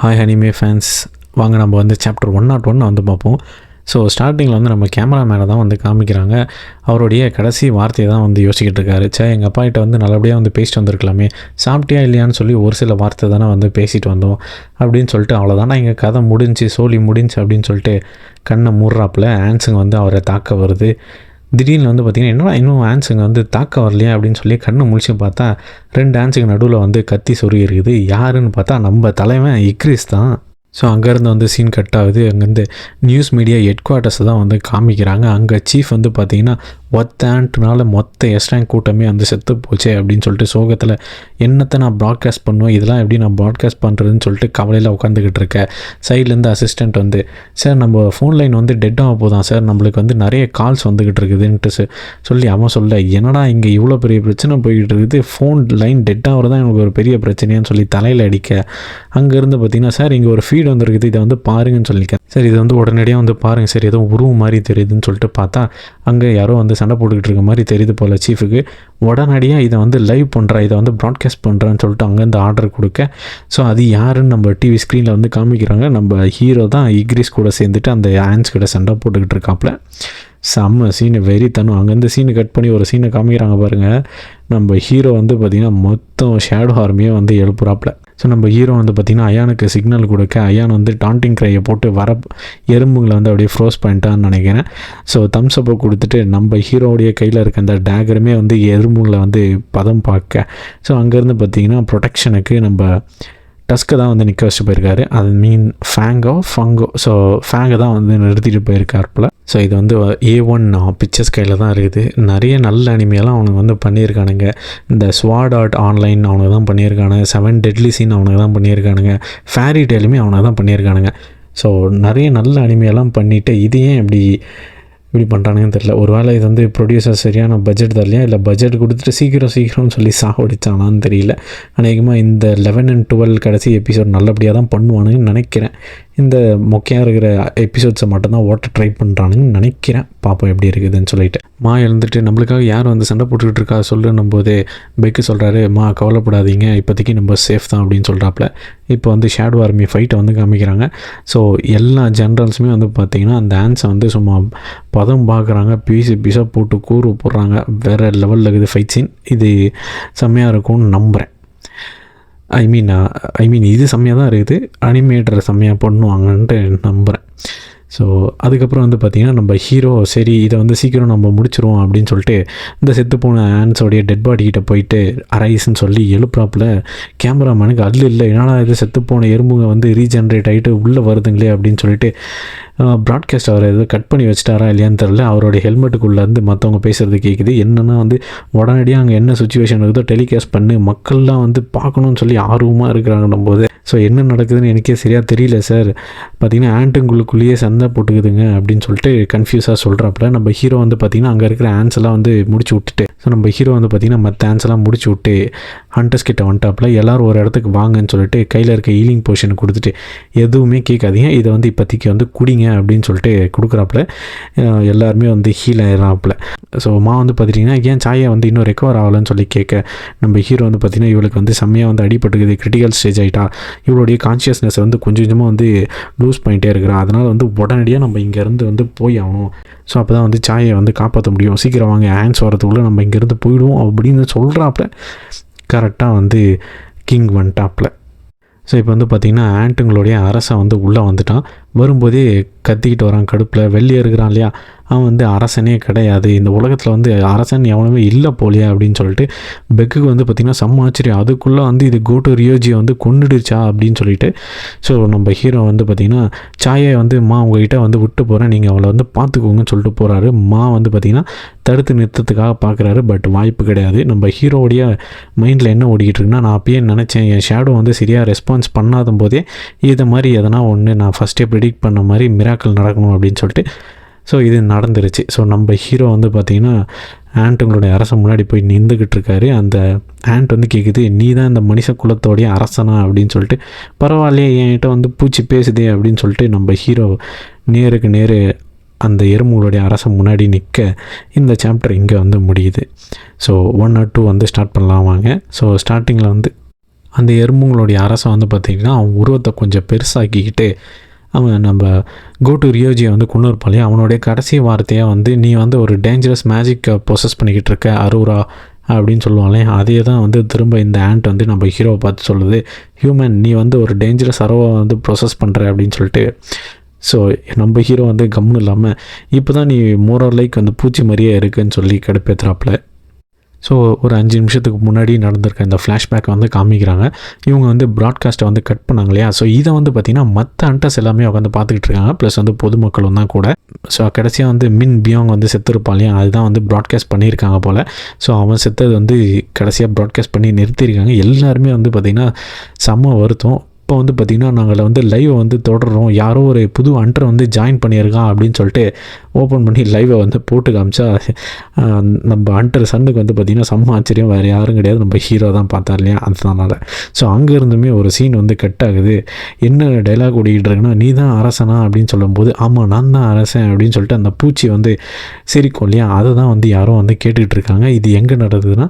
Hi anime fans, வாங்க நம்ம வந்து சாப்டர் 101 வந்து பார்ப்போம். ஸோ ஸ்டார்டிங்கில் வந்து நம்ம கேமரா மேலே தான் வந்து காமிக்கிறாங்க. அவருடைய கடைசி வார்த்தையை தான் வந்து யோசிக்கிட்டு இருக்காரு. எங்கள் அப்பா கிட்ட வந்து நல்லபடியாக வந்து பேசிட்டு வந்திருக்கலாமே, சாப்பிட்டியா இல்லையான்னு சொல்லி ஒரு சில வார்த்தை தானே வந்து பேசிட்டு வந்தோம் அப்படின்னு சொல்லிட்டு, அவ்வளோதானே எங்கள் கதை முடிஞ்சு சோலி முடிஞ்சு அப்படின்னு சொல்லிட்டு கண்ணை மூடுறாப்புல ஆன்ஸுங்க வந்து அவரை தாக்க வருது. திடீர்னு வந்து பார்த்திங்கன்னா, என்னடா இன்னும் ஆன்ஸுங்க வந்து தாக்க வரலையா அப்படின்னு சொல்லி கண்ணை முழிச்சு பார்த்தா 2 ஆன்ஸுங்க நடுவில் வந்து கத்தி சொருகி இருக்குது. யாருன்னு பார்த்தா நம்ம தலைவன் இக்ரிஸ் தான். ஸோ அங்கேருந்து வந்து சீன் கட் ஆகுது. அங்கேருந்து நியூஸ் மீடியா ஹெட் குவார்ட்டர்ஸ் தான் வந்து காமிக்கிறாங்க. அங்கே சீஃப் வந்து பார்த்திங்கன்னா ஒத்தான்ட்டுனால மொத்த எஸ்டாங் கூட்டமே வந்து செத்து போச்சே அப்படின்னு சொல்லிட்டு சோகத்தில் என்னத்தை நான் ப்ராட்காஸ்ட் பண்ணுவேன், இதெல்லாம் எப்படி நான் ப்ராட்காஸ்ட் பண்ணுறதுன்னு சொல்லிட்டு கவலையில் உட்காந்துக்கிட்டு இருக்கேன். சைட்லேருந்து அசிஸ்டண்ட் வந்து, சார் நம்ம ஃபோன் லைன் வந்து டெட் ஆக போதான் சார், நம்மளுக்கு வந்து நிறைய கால்ஸ் வந்துக்கிட்டு இருக்குதுன்ட்டு சொல்லி அவன் சொல்ல, என்னடா இங்கே இவ்வளோ பெரிய பிரச்சனை போய்கிட்டு இருக்குது, ஃபோன் லைன் டெட் ஆகிறது தான் எனக்கு ஒரு பெரிய பிரச்சனையான்னு சொல்லி தலையில் அடிக்க, அங்கேருந்து பார்த்திங்கன்னா சார் இங்கே ஒரு ஃபீட் வந்துருக்குது, இதை வந்து பாருங்கன்னு சொல்லிக்க, சார் இது வந்து உடனடியாக வந்து பாருங்கள் சார், ஏதோ உருவம் மாதிரி தெரியுதுன்னு சொல்லிட்டு பார்த்தா அங்கே யாரோ வந்து சண்டை போட்டுக்கிட்டு இருக்க மாதிரி தெரியுது போல் சீஃபுக்கு. உடனடியாக இதை வந்து லைவ் பண்ணுறா, இதை வந்து ப்ராட்காஸ்ட் பண்ணுறான்னு சொல்லிட்டு அங்கேருந்து ஆர்டர் கொடுக்க, ஸோ அது யாருன்னு நம்ம டிவி ஸ்க்ரீனில் வந்து காமிக்கிறாங்க. நம்ம ஹீரோ தான் இக்ரிஸ் கூட சேர்ந்துட்டு அந்த ஆன்ஸ் கிட்ட சண்டை போட்டுக்கிட்டு இருக்காப்புல. செம்ம சீனு, வெறி தனும். அங்கேருந்து சீனு கட் பண்ணி ஒரு சீனை காமிக்கிறாங்க பாருங்கள். நம்ம ஹீரோ வந்து பார்த்திங்கன்னா மொத்தம் ஷேடோ ஆர்மியே வந்து எழுப்புறாப்புல. ஸோ நம்ம ஹீரோ வந்து பார்த்திங்கன்னா அயானுக்கு சிக்னல் கொடுக்க, அயான் வந்து டாண்டிங் க்ரையை போட்டு வர எறும்புங்களை வந்து அப்படியே ஃப்ரோஸ் பண்ணிட்டான்னு நினைக்கிறேன். ஸோ தம்ஸ் அப்பை கொடுத்துட்டு நம்ம ஹீரோவுடைய கையில் இருக்க அந்த டேகருமே வந்து எறும்புங்களை வந்து பதம் பார்க்க, ஸோ அங்கேருந்து பார்த்திங்கன்னா ப்ரொடெக்ஷனுக்கு நம்ம டஸ்க்கை தான் வந்து நிற்க வச்சுட்டு போயிருக்காரு. அது ஃபேங்கோ. ஸோ ஃபேங்கை தான் வந்து நிறுத்திட்டு போயிருக்காருப்பில். ஸோ இது வந்து A1 பிக்சர்ஸ் கையில் தான் இருக்குது. நிறைய நல்ல அனிமையெல்லாம் அவனுக்கு வந்து பண்ணியிருக்கானுங்க. இந்த ஸ்வாட் ஆர்ட் ஆன்லைன் அவனுக்கு தான் பண்ணியிருக்கானுங்க. 7 டெட்லி சீன் அவனுக்கு தான் பண்ணியிருக்கானுங்க. ஃபேரி டெய்லுமே அவனுக்கு தான் பண்ணியிருக்கானுங்க. ஸோ நிறைய நல்ல அனிமையெல்லாம் பண்ணிவிட்டு இது ஏன் இப்படி பண்ணுறானுங்கன்னு தெரியல. ஒரு வேளை இது வந்து ப்ரொடியூசர் சரியான பட்ஜெட் தரலையா, இல்லை பட்ஜெட் கொடுத்துட்டு சீக்கிரம்னு சொல்லி சாவடிச்சானான்னு தெரியல. அநேகமாக இந்த 11 and 12 கடைசி எபிசோட் நல்லபடியாக தான் பண்ணுவானுங்கன்னு நினைக்கிறேன். இந்த மொக்கையாக இருக்கிற எபிசோட்ஸை மட்டும்தான் ஓட்ட ட்ரை பண்ணுறானுங்கன்னு நினைக்கிறேன். பார்ப்போம் எப்படி இருக்குதுன்னு சொல்லிட்டு. எழுந்துட்டு நம்மளுக்காக யார் வந்து சண்டை போட்டுக்கிட்டு இருக்கா சொல்லுன்னும் போது பெக்கு சொல்கிறாரு, கவலைப்படாதீங்க, இப்போதைக்கு நம்ம சேஃப் தான் அப்படின்னு சொல்கிறாப்புல. இப்போ வந்து ஷேடோ ஆர்மி ஃபைட்டை வந்து காமிக்கிறாங்க. ஸோ எல்லா ஜென்ரல்ஸுமே வந்து பார்த்திங்கன்னா அந்த ஆன்ஸை வந்து சும்மா பதம் பார்க்குறாங்க, பீஸாக போட்டு கூறு போடுறாங்க. வேறு லெவலில் இருக்குது ஃபைட் சீன். இது செம்மையாக இருக்கும்னு நம்புகிறேன். ஐ மீன் இது செம்மையாக தான் இருக்குது, அனிமேட்டரை செம்மையாக பண்ணுவாங்கன்ட்டு நம்புகிறேன். ஸோ அதுக்கப்புறம் வந்து பார்த்திங்கன்னா நம்ம ஹீரோ சரி இதை வந்து சீக்கிரம் நம்ம முடிச்சிருவோம் அப்படின்னு சொல்லிட்டு இந்த செத்துப்போன ஆன்ஸோடைய டெட் பாடிக்கிட்ட போயிட்டு அரைஸ்ன்னு சொல்லி எழுப்புறாப்புல. கேமராமேனுக்கு இல்லை என்னடா இது செத்துப்போன எறும்புங்க வந்து ரீஜென்ரேட் ஆகிட்டு உள்ளே வருதுங்களே அப்படின்னு சொல்லிட்டு ப்ராட்காஸ்ட் அவர் எதுவும் கட் பண்ணி வச்சிட்டாரா இல்லையான்னு தெரில. அவருடைய ஹெல்மெட்டுக்குள்ளேருந்து மற்றவங்க பேசுகிறது கேட்குது. என்னென்னா வந்து உடனடியாக அங்கே என்ன சுச்சுவேஷன் இருக்குதோ டெலிகாஸ்ட் பண்ணி மக்கள்லாம் வந்து பார்க்கணுன்னு சொல்லி ஆர்வமாக இருக்கிறாங்கன்னும் போது, ஸோ என்ன நடக்குதுன்னு எனக்கே சரியாக தெரியல சார், பார்த்திங்கன்னா ஆண்ட்டுங்களுக்குள்ளேயே சண்டை போட்டுக்குதுங்க அப்படின்னு சொல்லிட்டு கன்ஃபியூஸாக சொல்கிறாப்புல. நம்ம ஹீரோ வந்து பார்த்திங்கன்னா அங்கே இருக்கிற ஆன்ஸ் எல்லாம் வந்து முடிச்சு விட்டுட்டு, ஸோ நம்ம ஹீரோ வந்து பார்த்திங்கன்னா மற்ற ஆன்ஸ் எல்லாம் முடிச்சு விட்டு ஹண்டர்ஸ் கிட்ட வந்துட்டாப்புல. எல்லோரும் ஒரு இடத்துக்கு வாங்கன்னு சொல்லிட்டு கையில் இருக்க ஹீலிங் போர்ஷனை கொடுத்துட்டு, எதுவுமே கேட்காதீங்க, இதை வந்து இப்போதைக்கு வந்து குடிங்க அப்படின்னு சொல்லிட்டு கொடுக்குறாப்புல. எல்லாருமே வந்து ஹீல் ஆயிடுறாப்புல. ஸோ வந்து பார்த்திங்கன்னா ஏன் சாயை வந்து இன்னும் ரெக்கவர் ஆகலைன்னு சொல்லி கேட்க, நம்ம ஹீரோ வந்து பார்த்திங்கன்னா இவளுக்கு வந்து செம்மையாக வந்து அடிபட்டுக்குது, கிரிட்டிக்கல் ஸ்டேஜ் ஆகிட்டா, இவளுடைய கான்ஷியஸ்னஸ் வந்து கொஞ்சம் கொஞ்சமாக வந்து லூஸ் பண்ணிட்டே இருக்கிறான். அதனால் வந்து உடனடியாக நம்ம இங்கேருந்து வந்து போய் ஆகணும். ஸோ அப்போ தான் வந்து சாயை வந்து காப்பாற்ற முடியும், சீக்கிரம் வாங்க ஆன்ஸ் வரதுக்குள்ளே நம்ம இங்கேருந்து போயிடுவோம் அப்படின்னு சொல்கிறாப்புல. கரெக்டாக வந்து கிங் வந்துட்டாப்புல. ஸோ இப்போ வந்து பார்த்திங்கன்னா ஆண்ட்டுங்களுடைய அரசை வந்து உள்ளே வந்துட்டான். வரும்போதே கத்திக்கிட்டு வரான் கடுப்பில். வெளியே இருக்கிறான் இல்லையா, அவன் வந்து அரசனே கிடையாது, இந்த உலகத்தில் வந்து அரசன் எவனுமே இல்லை போலியா அப்படின்னு சொல்லிட்டு பெக்குக்கு வந்து பார்த்திங்கன்னா செம்ம ஆச்சரியம். அதுக்குள்ளே வந்து இது கோட்டு ரியோஜியை வந்து கொண்டுடுச்சா அப்படின்னு சொல்லிட்டு, ஸோ நம்ம ஹீரோ வந்து பார்த்திங்கன்னா சாயை வந்து உங்ககிட்ட வந்து விட்டு போகிறேன், நீங்கள் அவளை வந்து பார்த்துக்கோங்கன்னு சொல்லிட்டு போகிறாரு. வந்து பார்த்திங்கன்னா தடுத்து நிறுத்தத்துக்காக பார்க்குறாரு. பட் வாய்ப்பு கிடையாது. நம்ம ஹீரோவுடைய மைண்டில் என்ன ஓடிக்கிட்டு இருக்குன்னா, நான் அப்பயே நினச்சேன் என் ஷேடோ வந்து சரியாக ரெஸ்பான்ஸ் பண்ணாத போதே இதை மாதிரி எதனா ஒன்று நான் ஃபஸ்ட்டே ப்ரெடிக்ட் பண்ண மாதிரி மிராக்கிள் நடக்கணும் அப்படின்னு சொல்லிட்டு, ஸோ இது நடந்துருச்சு. ஸோ நம்ம ஹீரோ வந்து பார்த்திங்கன்னா ஆண்ட்டுங்களுடைய அரசன் முன்னாடி போய் நின்றுக்கிட்டு இருக்காரு. அந்த ஆண்ட் வந்து கேட்குது, நீ தான் இந்த மனுஷ குலத்தோடைய அரசனா அப்படின்னு சொல்லிட்டு. பரவாயில்லையே என்கிட்ட வந்து பூச்சி பேசுதே அப்படின்னு சொல்லிட்டு நம்ம ஹீரோ நேருக்கு நேரு அந்த எறும்புகளுடைய அரசன் முன்னாடி நிற்க இந்த சாப்டர் இங்கே வந்து முடியுது. ஸோ 1 or 2 வந்து ஸ்டார்ட் பண்ணலாம் வாங்க. ஸோ ஸ்டார்டிங்கில் வந்து அந்த எறும்புங்களுடைய அரசன் வந்து பார்த்திங்கன்னா அவன் உருவத்தை கொஞ்சம் பெருசாக்கிக்கிட்டு அவன் நம்ம கோட்டு ரியோஜியை வந்து கொண்டு இருப்பாளே அவனுடைய கடைசி வார்த்தையாக வந்து நீ வந்து ஒரு டேஞ்சரஸ் மேஜிக்கை ப்ரொசஸ் பண்ணிக்கிட்டு இருக்க அரூரா அப்படின்னு சொல்லுவாங்களே அதே தான் வந்து திரும்ப இந்த ஆண்ட் வந்து நம்ம ஹீரோவை பார்த்து சொல்லுது ஹியூமன் நீ வந்து ஒரு டேஞ்சரஸ் அரவை வந்து ப்ரொசஸ் பண்ணுற அப்படின்னு சொல்லிட்டு. ஸோ நம்ம ஹீரோ வந்து கம்முன்னு இல்லாமல் இப்போ தான் நீ மோரர் லைக் வந்து பூச்சி மாதிரியே இருக்குன்னு சொல்லி கடுப்பேற்றுறாப்புல. ஸோ ஒரு 5 நிமிஷத்துக்கு முன்னாடி நடந்திருக்க இந்த ஃப்ளாஷ்பேக் வந்து காமிக்கிறாங்க. இவங்க வந்து ப்ராட்காஸ்ட்டை வந்து கட் பண்ணாங்க இல்லையா. ஸோ இதை வந்து பார்த்திங்கன்னா மற்ற அண்டர்ஸ் எல்லாமே உட்காந்து பார்த்துக்கிட்டு இருக்காங்க, ப்ளஸ் வந்து பொதுமக்களும் தான் கூட. ஸோ கடைசியாக வந்து மின் பியோங் வந்து செத்துருப்பான் இல்லையா, அதுதான் வந்து ப்ராட்காஸ்ட் பண்ணியிருக்காங்க போல். ஸோ அவன் செத்தது வந்து கடைசியாக ப்ராட்காஸ்ட் பண்ணி நிறுத்தியிருக்காங்க. எல்லாருமே வந்து பார்த்திங்கன்னா செம்ம வருத்தம். இப்போ வந்து பார்த்திங்கன்னா நாங்கள் வந்து லைவை வந்து தொடர்றோம், யாரோ ஒரு புது அண்டரை வந்து ஜாயின் பண்ணியிருக்கான் அப்படின்னு சொல்லிட்டு ஓப்பன் பண்ணி லைவை வந்து போட்டு காமிச்சா நம்ம அண்டர் சன்னுக்கு வந்து பார்த்திங்கன்னா செம்ம ஆச்சரியம், வேறு யாரும் கிடையாது நம்ம ஹீரோ தான் பார்த்தார் இல்லையா அதனால. ஸோ அங்கே இருந்துமே ஒரு சீன் வந்து கட் ஆகுது. என்ன டைலாக் ஓடிக்கிட்டு இருக்குன்னா நீ தான் அரசனா அப்படின்னு சொல்லும்போது ஆமாம் நான் தான் அரசன் அப்படின்னு சொல்லிட்டு அந்த பூச்சி வந்து சிரிக்கும் இல்லையா, அதை தான் வந்து யாரும் வந்து கேட்டுக்கிட்டு இருக்காங்க. இது எங்கே நடக்குதுன்னா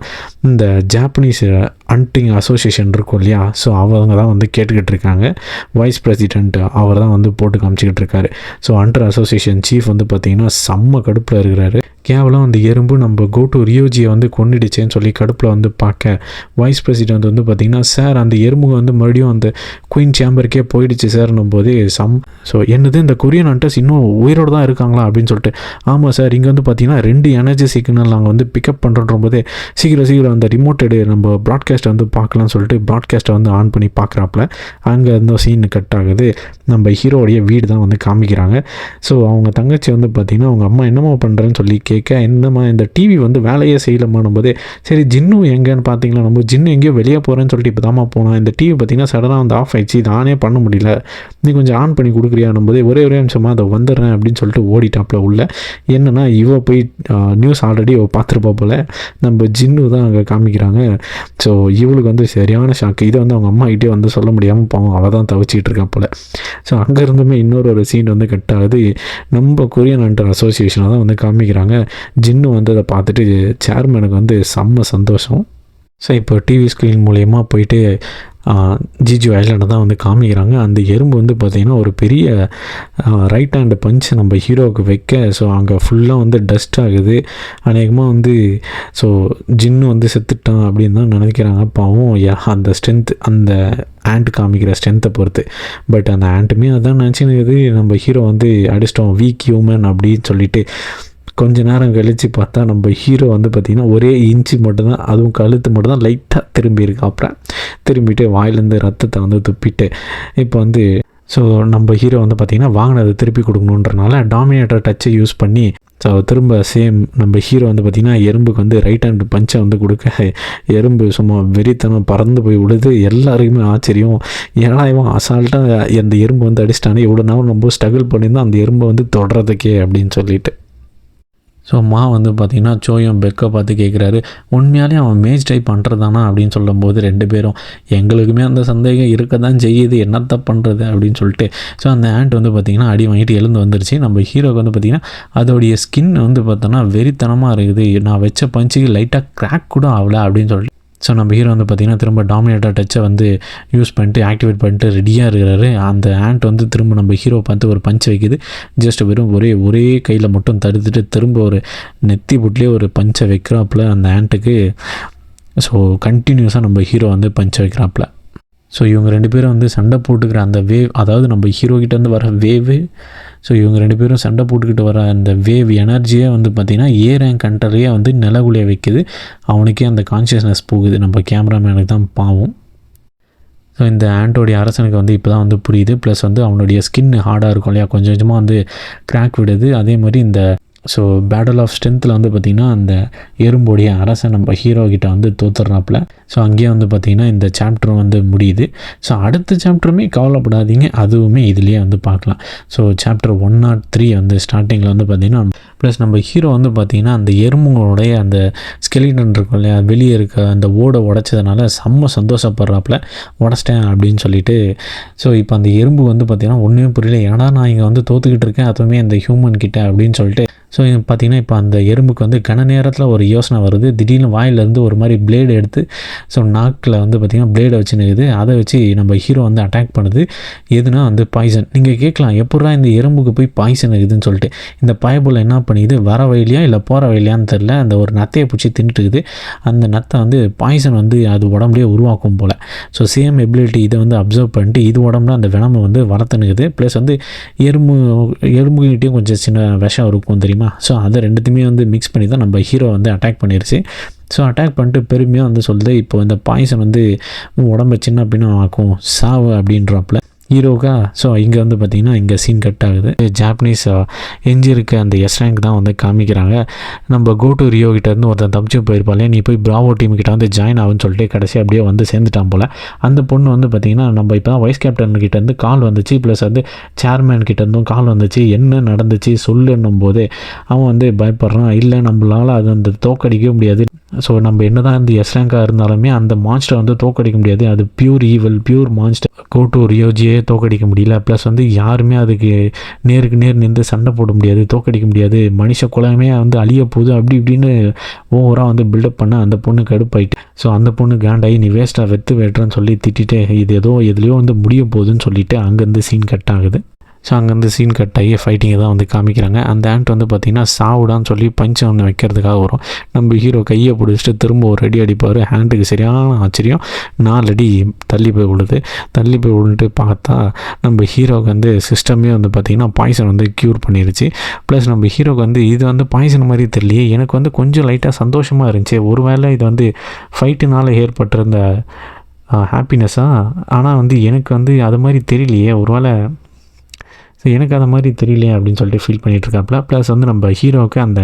இந்த ஜாப்பனீஸ் ஹண்டிங் அசோசியேஷன் இருக்கும் இல்லையா, ஸோ அவங்க தான் வந்து கேட்டுக்கிட்டு இருக்காங்க. வைஸ் பிரசிடென்ட் அவர் தான் வந்து போட்டு காமிச்சிக்கிட்டு இருக்காரு. ஸோ ஹண்டர் அசோசியேஷன் சீஃப் வந்து பார்த்திங்கன்னா செம்ம கடுப்பில் இருக்கிறாரு. கேவலம் அந்த எறும்பு நம்ம கோட்டு ரியோஜியை வந்து கொண்டுடுச்சேன்னு சொல்லி கடுப்பில் வந்து பார்க்க வைஸ் பிரசிடென்ட் வந்து பார்த்திங்கன்னா சார் அந்த எறும்பு வந்து மறுபடியும் அந்த குயின் சேம்பருக்கே போயிடுச்சு சார்னும் போதே ஸோ என்னது இந்த கொரியன் ஹண்டர்ஸ் இன்னும் உயிரோடு தான் இருக்காங்களா அப்படின்னு சொல்லிட்டு ஆமாம் சார் இங்கே வந்து பார்த்திங்கன்னா 2 எனர்ஜி சிக்னல் நாங்கள் வந்து பிக்கப் பண்ணுறோன்ற போதே சீக்கிரம் அந்த ரிமோட்டடு நம்ம ப்ராட்காஸ்ட்டை வந்து பார்க்கலாம்னு சொல்லிட்டு ப்ராட்காஸ்ட்டை வந்து ஆன் பண்ணி பார்க்குறாப்புல அங்கே இருந்த சீன் கட் ஆகுது. நம்ம ஹீரோடைய வீடு தான் வந்து காமிக்கிறாங்க. ஸோ அவங்க தங்கச்சி வந்து பார்த்திங்கன்னா அவங்க அம்மா என்னம்மா பண்ணுறேன்னு சொல்லி கேட்க என்னம்மா இந்த டிவி வந்து வேலையே செய்யலம்மானும் போதே சரி ஜின்னு எங்கேன்னு பார்த்தீங்களா நம்ம ஜின்னு எங்கேயோ வெளியே போகிறேன்னு சொல்லிட்டு இப்போ தாம்மா போனோம், இந்த டிவி பார்த்திங்கன்னா சடனாக வந்து ஆஃப் ஆயிடுச்சு, நானே பண்ண முடியல, நீ கொஞ்சம் ஆன் பண்ணி கொடுக்குறியானும் போதே ஒரே நிமிஷமாக அதை வந்துடுறேன் அப்படின்னு சொல்லிட்டு ஓடிட்டாப்பில் உள்ள. என்னென்னா இவ போய் நியூஸ் ஆல்ரெடி பார்த்துருப்பா போல் நம்ம ஜின்னு தான் அங்கே காமிக்கிறாங்க. ஸோ இவளுக்கு வந்து சரியான ஷாக்கு. இதை வந்து அவங்க அம்மாக்கிட்டே வந்து சொல்ல முடியாமல் பாவம் அவள் தான் தவிச்சிக்கிட்டு இருக்கா போல். ஸோ அங்கே இருந்துமே இன்னொரு சீன் வந்து கட் ஆகுது. நம்ம கொரியன் ஹண்டர் அசோசியேஷனை தான் வந்து காமிக்கிறாங்க. ஜின்னு வந்து அதை பார்த்துட்டு சேர்மனுக்கு வந்து செம்ம சந்தோஷம். ஸோ இப்போ டிவி ஸ்க்ரீன் மூலயமா போயிட்டு ஜிஜு ஐலாண்டை தான் வந்து காமிக்கிறாங்க. அந்த எறும்பு வந்து பார்த்திங்கன்னா ஒரு பெரிய ரைட் ஹேண்டு பஞ்ச் நம்ம ஹீரோவுக்கு வைக்க ஸோ அங்கே ஃபுல்லாக வந்து டஸ்ட் ஆகுது. அநேகமாக வந்து ஸோ ஜின்னு வந்து செத்துட்டான் அப்படின்னு தான் நினைக்கிறாங்க. பாவம் அந்த ஸ்ட்ரென்த் அந்த ஆண்ட் காமிக்கிற ஸ்ட்ரென்த்தை பொறுத்து. பட் அந்த ஆண்ட்டுமே அதான் நினச்சினுக்குது நம்ம ஹீரோ வந்து அடிச்சிட்டோம் வீக் ஹியூமன் அப்படின்னு சொல்லிட்டு. கொஞ்ச நேரம் கழித்து பார்த்தா நம்ம ஹீரோ வந்து பார்த்திங்கன்னா ஒரே இன்ச்சு மட்டும்தான், அதுவும் கழுத்து மட்டும்தான் லைட்டாக திரும்பி இருக்கு. அப்புறம் திரும்பிட்டு வாயிலேருந்து ரத்தத்தை வந்து துப்பிட்டு இப்போ வந்து ஸோ நம்ம ஹீரோ வந்து பார்த்திங்கன்னா வாங்கினதை திருப்பி கொடுக்கணுன்றனால டாமினேட்டர் டச்சை யூஸ் பண்ணி ஸோ திரும்ப சேம் நம்ம ஹீரோ வந்து பார்த்திங்கன்னா எறும்புக்கு வந்து ரைட் ஹேண்ட் பஞ்சை வந்து கொடுக்க எறும்பு சும்மா வெறித்தனம் பறந்து போய் விடுது. எல்லாருக்குமே ஆச்சரியம், ஏன்னா இவன் அசால்ட்டாக அந்த எறும்பு வந்து அடிச்சிட்டானே, எவ்வளோ நாள் ரொம்ப ஸ்ட்ரகிள் பண்ணியிருந்தோம் அந்த எறும்பை வந்து தொடர்றதுக்கே அப்படின்னு சொல்லிட்டு. ஸோ வந்து பார்த்திங்கன்னா சோயும் பெக்கை பார்த்து கேட்குறாரு உண்மையாலே அவன் மேஜ் டைப் பண்ணுறதானா அப்படின்னு சொல்லும்போது 2 பேரும் எங்களுக்குமே அந்த சந்தேகம் இருக்க தான் செய்யுது, என்னத்த பண்ணுறது அப்படின்னு சொல்லிட்டு. ஸோ அந்த ஆண்ட் வந்து பார்த்திங்கன்னா அடி வாங்கிட்டு எழுந்து வந்துருச்சு. நம்ம ஹீரோக்கு வந்து பார்த்திங்கன்னா அதோடைய ஸ்கின் வந்து பார்த்தோன்னா வெறித்தனமாக இருக்குது, நான் வச்ச பஞ்சுக்கு லைட்டாக கிராக் கூட ஆகலை அப்படின்னு சொல்லிட்டு. ஸோ நம்ம ஹீரோ வந்து பார்த்திங்கன்னா திரும்ப டாமினேட்டர் டச்சை வந்து யூஸ் பண்ணிட்டு ஆக்டிவேட் பண்ணிட்டு ரெடியாக இருக்கிறாரு. அந்த ஆண்ட் வந்து திரும்ப நம்ம ஹீரோ பார்த்து ஒரு பஞ்ச் வைக்குது. ஜஸ்ட் வெறும் ஒரே கையில் மட்டும் தடுத்துட்டு திரும்ப ஒரு நெத்தி புட்லேயே ஒரு பஞ்சை வைக்கிறாப்புல அந்த ஆண்ட்டுக்கு. ஸோ கண்டினியூஸாக நம்ம ஹீரோ வந்து பஞ்சை வைக்கிறாப்புல. ஸோ இவங்க 2 பேரும் வந்து சண்டை போட்டுக்கிற அந்த வேவ், அதாவது நம்ம ஹீரோக்கிட்டேருந்து வர வேவு, ஸோ இவங்க 2 பேரும் சண்டை போட்டுக்கிட்டு வர அந்த வேவ் எனர்ஜியே வந்து பார்த்திங்கன்னா ரேங்க் கண்டரையே வந்து நிலகுலைய வைக்குது. அவனுக்கே அந்த கான்ஷியஸ்னஸ் போகுது. நம்ம கேமராமேனுக்கு தான் பாவம். ஸோ இந்த ஆண்டோடைய அரசனுக்கு வந்து இப்போ தான் வந்து புரியுது. ப்ளஸ் வந்து அவனுடைய ஸ்கின் ஹார்டாக இருக்கும் இல்லையா, கொஞ்சம் கொஞ்சமாக வந்து கிராக் விடுது. அதே மாதிரி இந்த ஸோ பேட்டில் ஆஃப் ஸ்ட்ரென்த்தில் வந்து பார்த்திங்கன்னா அந்த எறும்போடைய அரசன் நம்ம ஹீரோக்கிட்ட வந்து தோத்துடுறாப்புல. ஸோ அங்கேயே வந்து பார்த்திங்கன்னா இந்த சாப்டரும் வந்து முடியுது. ஸோ அடுத்த சாப்டருமே கவலைப்படாதீங்க, அதுவுமே இதுலேயே வந்து பார்க்கலாம். ஸோ சாப்டர் 103 வந்து ஸ்டார்டிங்கில் வந்து பார்த்திங்கன்னா ப்ளஸ் நம்ம ஹீரோ வந்து பார்த்திங்கன்னா அந்த எறும்புகளுடைய அந்த ஸ்கெலிட்டன் இருக்கும் இல்லையா, வெளியே இருக்க அந்த ஓடை உடைச்சதுனால செம்ம சந்தோஷப்படுறாப்புல, உடச்சிட்டேன் அப்படின்னு சொல்லிட்டு. ஸோ இப்போ அந்த எறும்பு வந்து பார்த்திங்கன்னா ஒன்றுமே புரியல, ஏன்னா நான் இங்கே வந்து தோற்றுக்கிட்டு இருக்கேன், அதுவுமே அந்த ஹியூமன் கிட்ட அப்படின்னு சொல்லிட்டு ஸோ பார்த்திங்கன்னா இப்போ அந்த எறும்புக்கு வந்து கன நேரத்தில் ஒரு யோசனை வருது. திடீர்னு வாயிலேருந்து ஒரு மாதிரி பிளேடு எடுத்து ஸோ நாக்கில் வந்து பார்த்திங்கன்னா பிளேடை வச்சு நிற்குது. அதை வச்சு நம்ம ஹீரோ வந்து அட்டாக் பண்ணுது. எதுனா வந்து பாய்சன். நீங்கள் கேட்கலாம் எப்பட்றா இந்த எறும்புக்கு போய் பாய்சன் இருக்குதுன்னு சொல்லிட்டு. இந்த பயபுல் என்ன பண்ணிக்குது, வர வழியா இல்லை போகிற வழியான்னு தெரில, அந்த ஒரு நத்தையை பிடிச்சி தின்னுட்டுக்குது. அந்த நத்தை வந்து பாய்சன் வந்து அது உடம்புலேயே உருவாக்கும் போல். ஸோ சேம் எபிலிட்டி இதை வந்து அப்சர்வ் பண்ணிட்டு இது உடம்புல அந்த வெனமை வந்து வளர்த்துனுக்குது. ப்ளஸ் வந்து எறும்புகிட்டையும் கொஞ்சம் சின்ன விஷம் இருக்கும் தெரியுமா. ஸோ அதை ரெண்டுத்தையுமே வந்து மிக்ஸ் பண்ணி தான் நம்ம ஹீரோ வந்து அட்டாக் பண்ணிருச்சு. ஸோ அட்டாக் பண்ணிட்டு பெருமையாக வந்து சொல்லுது, இப்போ இந்த பாய்சன் வந்து உடம்பை சின்ன அப்படின்னா ஆக்கும், சாவு அப்படின்றப்பல ஹீரோக்கா. ஸோ இங்கே வந்து பார்த்திங்கன்னா இங்கே சீன் கட் ஆகுது. ஜாப்பனீஸ் எஞ்சிருக்க அந்த எஸ் ரேங்க் தான் வந்து காமிக்கிறாங்க. நம்ம கோட்டு ரியோ கிட்டேருந்து ஒருத்தன் தப்பிச்சு போயிருப்பாளே, நீ போய் பிராவோ டீம் கிட்ட வந்து ஜாயின் ஆகுன்னு சொல்லிட்டு கடைசி அப்படியே வந்து சேர்ந்துட்டான் போல். அந்த பொண்ணு வந்து பார்த்திங்கன்னா நம்ம இப்போ தான் வைஸ் கேப்டன் கிட்டேருந்து கால் வந்துச்சு, ப்ளஸ் வந்து சேர்மேன் கிட்டேருந்தும் கால் வந்துச்சு. என்ன நடந்துச்சு சொல்லுன்னும் போதே அவன் வந்து பயப்படுறான். இல்லை நம்மளால் அது அந்த தோக்கடிக்கவே முடியாது. ஸோ நம்ம என்ன தான் இந்த எஸ் ரேங்காக இருந்தாலுமே அந்த மான்ஸ்டரை வந்து தோக்கடிக்க முடியாது. அது பியூர் ஈவல், பியூர் மான்ஸ்டர். கோட்டு ரியோஜியே தோக்கடிக்க முடியல. ப்ளஸ் வந்து யாருமே அதுக்கு நேருக்கு நேர் நின்று சண்டை போட முடியாது, தோக்கடிக்க முடியாது. மனுஷ குலமே வந்து அழிய போகுது அப்படி இப்படின்னு ஓவராக வந்து பில்டப் பண்ண அந்த பொண்ணு கடுப்பாயிட்டு. ஸோ அந்த பொண்ணு காண்டாகி நீ வேஸ்ட்டாக வெட்டுறேன்னு சொல்லி திட்டிட்டு இது எதுலேயோ வந்து முடிய போகுதுன்னு சொல்லிட்டு அங்கேருந்து சீன் கட் ஆகுது. ஸோ அங்கேருந்து சீன் கட் ஆகி ஃபைட்டிங்கை தான் வந்து காமிக்கிறாங்க. அந்த ஆண்ட் வந்து பார்த்திங்கன்னா சாவுடான்னு சொல்லி பஞ்சை ஒன்று வைக்கிறதுக்காக வரும். நம்ம ஹீரோ கையை பிடிச்சிட்டு திரும்ப ஒரு அடி அடிப்பார். ஹேண்டுக்கு சரியான ஆச்சரியம், 4 அடி தள்ளி போய் விழுது. தள்ளி போய் விழுந்துட்டு பார்த்தா நம்ம ஹீரோவுக்கு வந்து சிஸ்டமே வந்து பார்த்திங்கன்னா பாய்சன் வந்து க்யூர் பண்ணிருச்சு. ப்ளஸ் நம்ம ஹீரோவுக்கு வந்து இது வந்து பாய்சன் மாதிரி தெரியலையே, எனக்கு வந்து கொஞ்சம் லைட்டாக சந்தோஷமாக இருந்துச்சு. ஒருவேளை இது வந்து ஃபைட்டுனால் ஏற்பட்டிருந்த ஹாப்பினஸ்ஸாக, ஆனால் வந்து எனக்கு வந்து அது மாதிரி தெரியலையே, ஒருவேளை ஸோ எனக்கு அது மாதிரி தெரியலையே அப்படின்னு சொல்லிட்டு ஃபீல் பண்ணிகிட்ருக்காப்புல. ப்ளஸ் வந்து நம்ம ஹீரோவுக்கு அந்த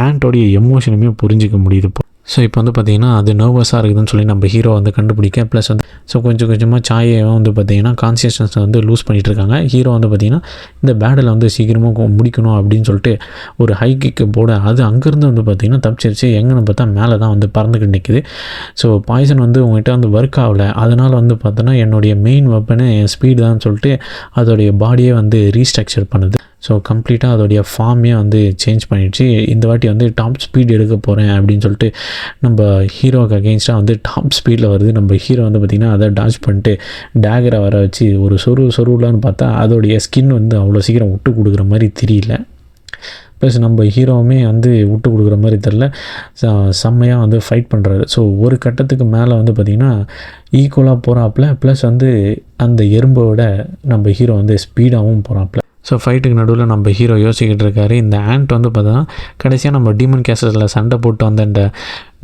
ஆண்டோடைய எமோஷனுமே புரிஞ்சிக்க முடியுது. ஸோ இப்போ வந்து பார்த்திங்கன்னா அது நர்வஸாக இருக்குதுன்னு சொல்லி நம்ம ஹீரோ வந்து கண்டுபிடிக்க. ப்ளஸ் வந்து ஸோ கொஞ்சம் கொஞ்சமாக சாயை வந்து பார்த்திங்கன்னா கான்சியஸ்னஸ் வந்து லூஸ் பண்ணிகிட்ருக்காங்க. ஹீரோ வந்து பார்த்திங்கன்னா இந்த பேட்டில் வந்து சீக்கிரமாக முடிக்கணும் அப்படின்னு சொல்லிட்டு ஒரு ஹை கிக்கு போட அது அங்கேருந்து வந்து பார்த்திங்கன்னா தப்பிச்சிருச்சு. எங்கன்னு பார்த்தா மேலே தான் வந்து பறந்துக்கிட்டு நிற்குது. ஸோ பாய்சன் வந்து உங்கள்கிட்ட வந்து ஒர்க் ஆகலை. அதனால் வந்து பார்த்தோன்னா என்னுடைய மெயின் வெப்பனு என் ஸ்பீடு தான் சொல்லிட்டு அதோடைய பாடியே வந்து ரீஸ்ட்ரக்சர் பண்ணுது. ஸோ கம்ப்ளீட்டாக அதோடைய ஃபார்மே வந்து சேஞ்ச் பண்ணிடுச்சு. இந்த வாட்டி வந்து டாப் ஸ்பீட் எடுக்க போகிறேன் அப்படின்னு சொல்லிட்டு நம்ம ஹீரோவுக்கு அகெயின்ஸ்டாக வந்து டாப் ஸ்பீடில் வருது. நம்ம ஹீரோ வந்து பார்த்திங்கன்னா அதை டாச் பண்ணிட்டு டேகரை வர வச்சு ஒரு சொருலான்னு பார்த்தா அதோடைய ஸ்கின் வந்து அவ்வளோ சீக்கிரம் விட்டு கொடுக்குற மாதிரி தெரியல. ப்ளஸ் நம்ம ஹீரோவுமே வந்து விட்டு கொடுக்குற மாதிரி தெரில, செம்மையாக வந்து ஃபைட் பண்ணுறாரு. ஸோ ஒரு கட்டத்துக்கு மேலே வந்து பார்த்திங்கன்னா ஈக்குவலாக போகிறாப்புல. ப்ளஸ் வந்து அந்த எறும்போட நம்ம ஹீரோ வந்து ஸ்பீடாகவும் போகிறாப்புல. ஸோ ஃபைட்டுக்கு நடுவில் நம்ம ஹீரோ யோசிக்கிட்டு இருக்காரு. இந்த ஆண்ட் வந்து பார்த்தோன்னா கடைசியாக நம்ம டீமன் கேசஸில் சண்டை போட்டு வந்த இந்த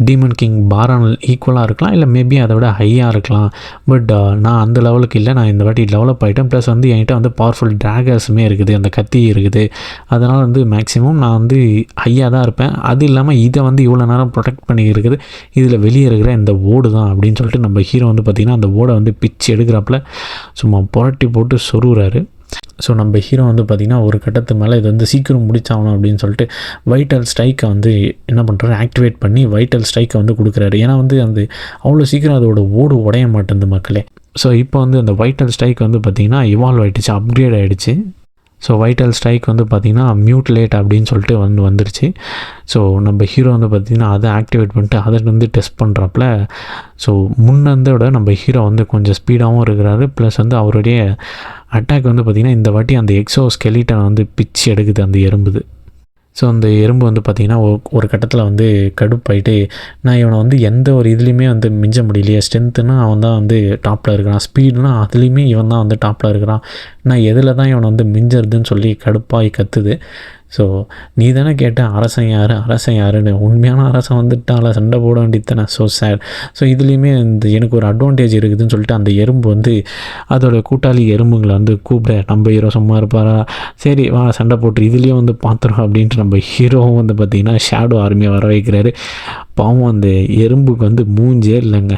டீமன் கிங் பாரான் ஈக்குவலாக இருக்கலாம், இல்லை மேபி அதை விட ஹையாக இருக்கலாம். பட் நான் அந்த லெவலுக்கு இல்லை, நான் இந்த வாட்டி டெவலப் ஆகிட்டேன். ப்ளஸ் வந்து என்கிட்ட வந்து பவர்ஃபுல் ட்ராகர்ஸுமே இருக்குது, அந்த கத்தி இருக்குது. அதனால் வந்து மேக்ஸிமம் நான் வந்து ஹையாக தான் இருப்பேன். அது இல்லாமல் இதை வந்து இவ்வளோ நேரம் ப்ரொடெக்ட் பண்ணி இருக்குது இதில் வெளியே இருக்கிற இந்த ஓடு தான் அப்படின்னு சொல்லிட்டு நம்ம ஹீரோ வந்து பார்த்திங்கன்னா அந்த ஓடை வந்து பிச்சு எடுக்கிறாப்புல சும்மா புரட்டி போட்டு சொருகிறாரு. ஸோ நம்ம ஹீரோ வந்து பார்த்திங்கன்னா ஒரு கட்டத்துக்கு மேலே இது வந்து சீக்கிரம் முடிச்சாகணும் அப்படின்னு சொல்லிட்டு வைட்டல் ஸ்ட்ரைக்கை வந்து என்ன பண்ணுறாரு, ஆக்டிவேட் பண்ணி வைட்டல் ஸ்ட்ரைக்கை வந்து கொடுக்குறாரு. ஏன்னா வந்து அந்த அவ்வளோ சீக்கிரம் அதோட ஓடு உடைய மாட்டேங்குது மக்களே. ஸோ இப்போ வந்து அந்த வைட்டல் ஸ்ட்ரைக் வந்து பார்த்திங்கன்னா இவால்வ் ஆகிடுச்சு, அப்கிரேட் ஆகிடுச்சு. ஸோ வைட்டல் ஸ்ட்ரைக் வந்து பார்த்திங்கன்னா மியூட்லேட் அப்படின்னு சொல்லிட்டு வந்துருச்சு. ஸோ நம்ம ஹீரோ வந்து பார்த்திங்கன்னா அதை ஆக்டிவேட் பண்ணிட்டு அதை வந்து டெஸ்ட் பண்ணுறப்பல ஸோ முன்னந்தோட நம்ம ஹீரோ வந்து கொஞ்சம் ஸ்பீடாகவும் இருக்கிறாரு. ப்ளஸ் வந்து அவருடைய அட்டாக் வந்து பார்த்திங்கன்னா இந்த வாட்டி அந்த எக்ஸோ ஸ்கெலிட்டனை வந்து பிச்சு எடுக்குது அந்த எறும்புது. ஸோ அந்த எறும்பு வந்து பார்த்திங்கன்னா ஒரு கட்டத்தில் வந்து கடுப்பாயிட்டு நான் இவனை வந்து எந்த ஒரு இதுலேயுமே வந்து மிஞ்ச முடியலையே, ஸ்ட்ரென்த்துனா அவன் தான் வந்து டாப்பில் இருக்கிறான், ஸ்பீடுனா அதுலேயுமே இவன் தான் வந்து டாப்பில் இருக்கிறான், நான் எதில் தான் இவனை வந்து மிஞ்சறதுன்னு சொல்லி கடுப்பாகி கத்துது. ஸோ நீ தானே கேட்ட அரசன் யாருன்னு, உண்மையான அரசன் வந்துட்டால சண்டை போட வேண்டியதானே. So sad. ஸோ இதுலேயுமே இந்த எனக்கு ஒரு அட்வான்டேஜ் இருக்குதுன்னு சொல்லிட்டு அந்த எறும்பு வந்து அதோட கூட்டாளி எறும்புங்களை வந்து கூப்பிட நம்ம ஹீரோ சும்மா இருப்பாரா, சரி வா சண்டை போட்டு இதுலேயும் வந்து பார்த்துரும் அப்படின்ட்டு நம்ம ஹீரோவும் வந்து பார்த்திங்கன்னா ஷேடோ ஆர்மியை வர வைக்கிறாரு. பாவம் அந்த எறும்புக்கு வந்து மூஞ்சே இல்லைங்க.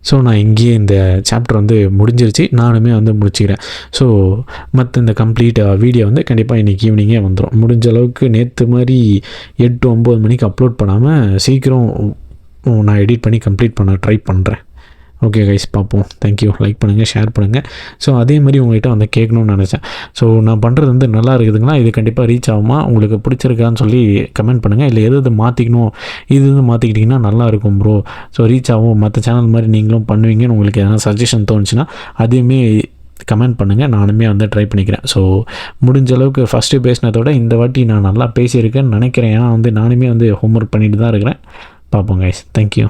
ஸோ நான் இங்கேயே இந்த சாப்டர் வந்து முடிஞ்சிருச்சு, நானுமே வந்து முடிச்சுக்கிறேன். ஸோ மற்ற இந்த கம்ப்ளீட் வீடியோ வந்து கண்டிப்பாக இன்றைக்கி ஈவினிங்கே வந்துடும். முடிஞ்ச அளவுக்கு நேற்று மாதிரி 8-9 மணிக்கு அப்லோட் பண்ணாமல் சீக்கிரம் நான் எடிட் பண்ணி கம்ப்ளீட் பண்ண ட்ரை பண்ணுறேன். ஓகே கைஸ், பார்ப்போம். தேங்க்யூ. லைக் பண்ணுங்கள், ஷேர் பண்ணுங்கள். ஸோ அதே மாதிரி உங்கள்கிட்ட வந்து கேட்கணும்னு நினச்சேன். ஸோ நான் பண்ணுறது வந்து நல்லா இருக்குதுங்களா, இது கண்டிப்பாக ரீச் ஆகுமா, உங்களுக்கு பிடிச்சிருக்கான்னு சொல்லி கமெண்ட் பண்ணுங்கள். இல்லை எது மாற்றிக்கணும், இது மாற்றிக்கிட்டிங்கன்னா நல்லாயிருக்கும் ப்ரோ, ஸோ ரீச் ஆகும், மற்ற சேனல் மாதிரி நீங்களும் பண்ணுவீங்கன்னு உங்களுக்கு எதனா சஜஷன் தோணுச்சுன்னா அதையுமே கமெண்ட் பண்ணுங்கள். நானுமே வந்து ட்ரை பண்ணிக்கிறேன். ஸோ முடிஞ்ச அளவுக்கு ஃபஸ்ட்டு பேசினதோட இந்த வாட்டி நான் நல்லா பேசியிருக்கேன்னு நினைக்கிறேன். ஏன்னா வந்து நானுமே வந்து ஹோம்ஒர்க் பண்ணிட்டு தான் இருக்கிறேன். பார்ப்போம் கைஸ். தேங்க்யூ.